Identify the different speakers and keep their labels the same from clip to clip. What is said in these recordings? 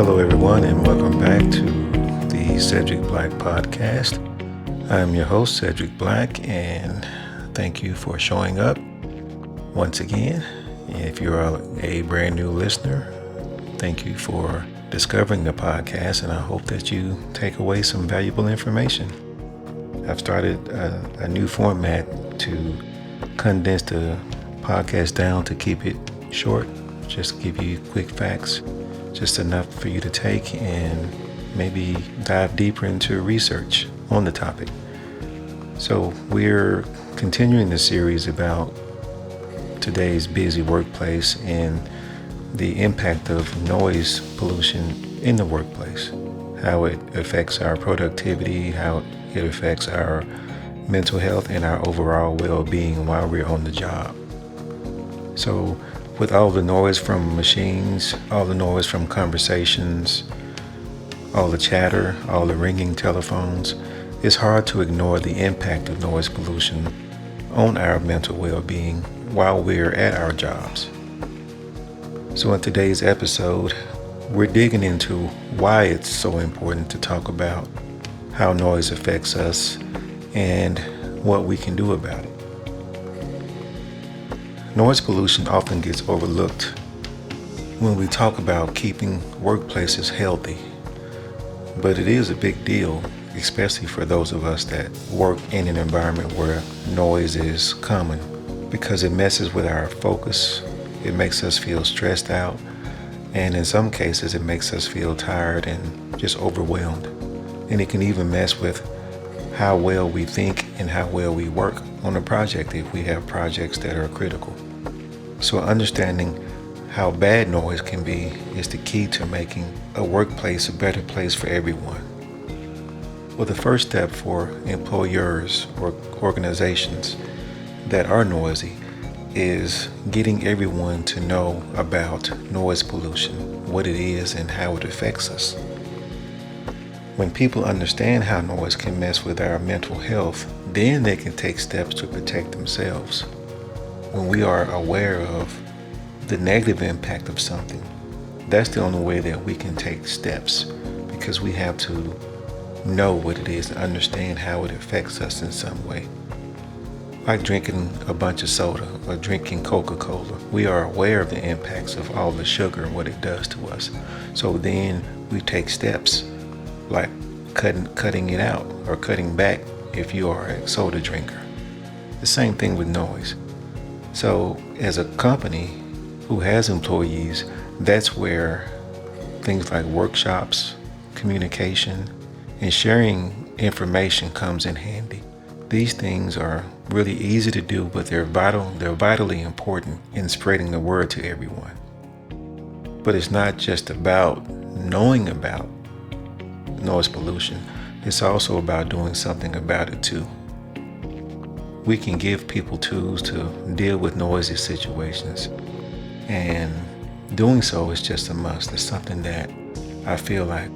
Speaker 1: Hello, everyone, and welcome back to the Cedric Black podcast. I'm your host, Cedric Black, and thank you for showing up once again. If you're a brand new listener, thank you for discovering the podcast, and I hope that you take away some valuable information. I've started a new format to condense the podcast down to keep it short, just give you quick facts, just enough for you to take and maybe dive deeper into research on the topic. So we're continuing the series about today's busy workplace and the impact of noise pollution in the workplace, how it affects our productivity, how it affects our mental health and our overall well-being while we're on the job. So with all the noise from machines, all the noise from conversations, all the chatter, all the ringing telephones, it's hard to ignore the impact of noise pollution on our mental well-being while we're at our jobs. So in today's episode, we're digging into why it's so important to talk about how noise affects us and what we can do about it. Noise pollution often gets overlooked when we talk about keeping workplaces healthy, but it is a big deal, especially for those of us that work in an environment where noise is common, because it messes with our focus, it makes us feel stressed out, and in some cases it makes us feel tired and just overwhelmed. And it can even mess with how well we think and how well we work on a project if we have projects that are critical. So understanding how bad noise can be is the key to making a workplace a better place for everyone. Well, the first step for employers or organizations that are noisy is getting everyone to know about noise pollution, what it is and how it affects us. When people understand how noise can mess with our mental health, then they can take steps to protect themselves. When we are aware of the negative impact of something, that's the only way that we can take steps, because we have to know what it is and understand how it affects us in some way. Like drinking a bunch of soda or drinking Coca-Cola, we are aware of the impacts of all the sugar and what it does to us. So then we take steps like cutting it out or cutting back if you are a soda drinker. The same thing with noise. So as a company who has employees, that's where things like workshops, communication, and sharing information comes in handy. These things are really easy to do, but they're vitally important in spreading the word to everyone. But it's not just about knowing about noise pollution, it's also about doing something about it too. We can give people tools to deal with noisy situations, and doing so is just a must. It's something that I feel like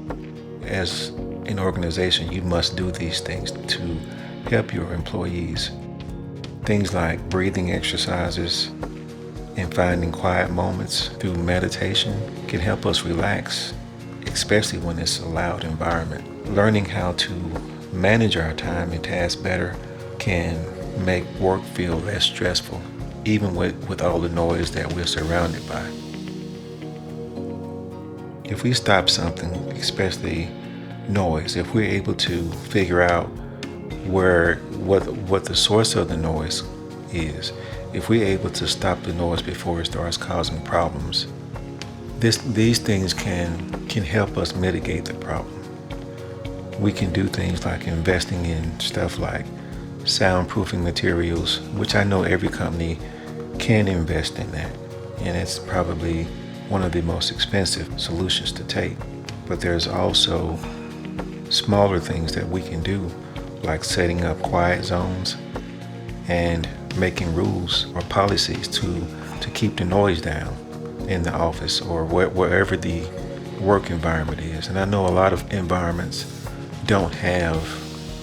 Speaker 1: as an organization you must do these things to help your employees. Things like breathing exercises and finding quiet moments through meditation can help us relax, especially when it's a loud environment. Learning how to manage our time and tasks better can make work feel less stressful, even with all the noise that we're surrounded by. If we stop something, especially noise, if we're able to figure out what the source of the noise is, if we're able to stop the noise before it starts causing problems, these things can help us mitigate the problem. We can do things like investing in stuff like soundproofing materials, which I know every company can invest in that, and it's probably one of the most expensive solutions to take. But there's also smaller things that we can do, like setting up quiet zones and making rules or policies to keep the noise down in the office or wherever the work environment is. And I know a lot of environments don't have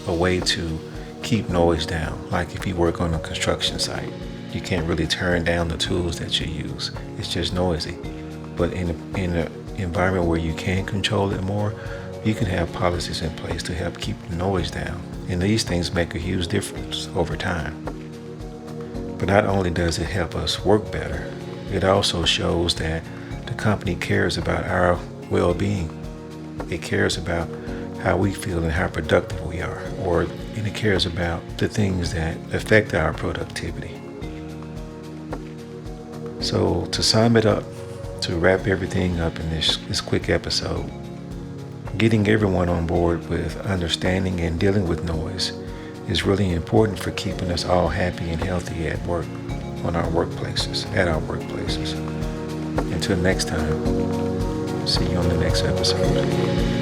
Speaker 1: a way to keep noise down. Like if you work on a construction site, you can't really turn down the tools that you use. It's just noisy. But in environment where you can control it more, you can have policies in place to help keep the noise down. And these things make a huge difference over time. But not only does it help us work better, it also shows that the company cares about our well-being. It cares about how we feel and how productive we are, and it cares about the things that affect our productivity. So to sum it up, to wrap everything up in this quick episode, getting everyone on board with understanding and dealing with noise is really important for keeping us all happy and healthy at work, at our workplaces. Until next time, see you on the next episode.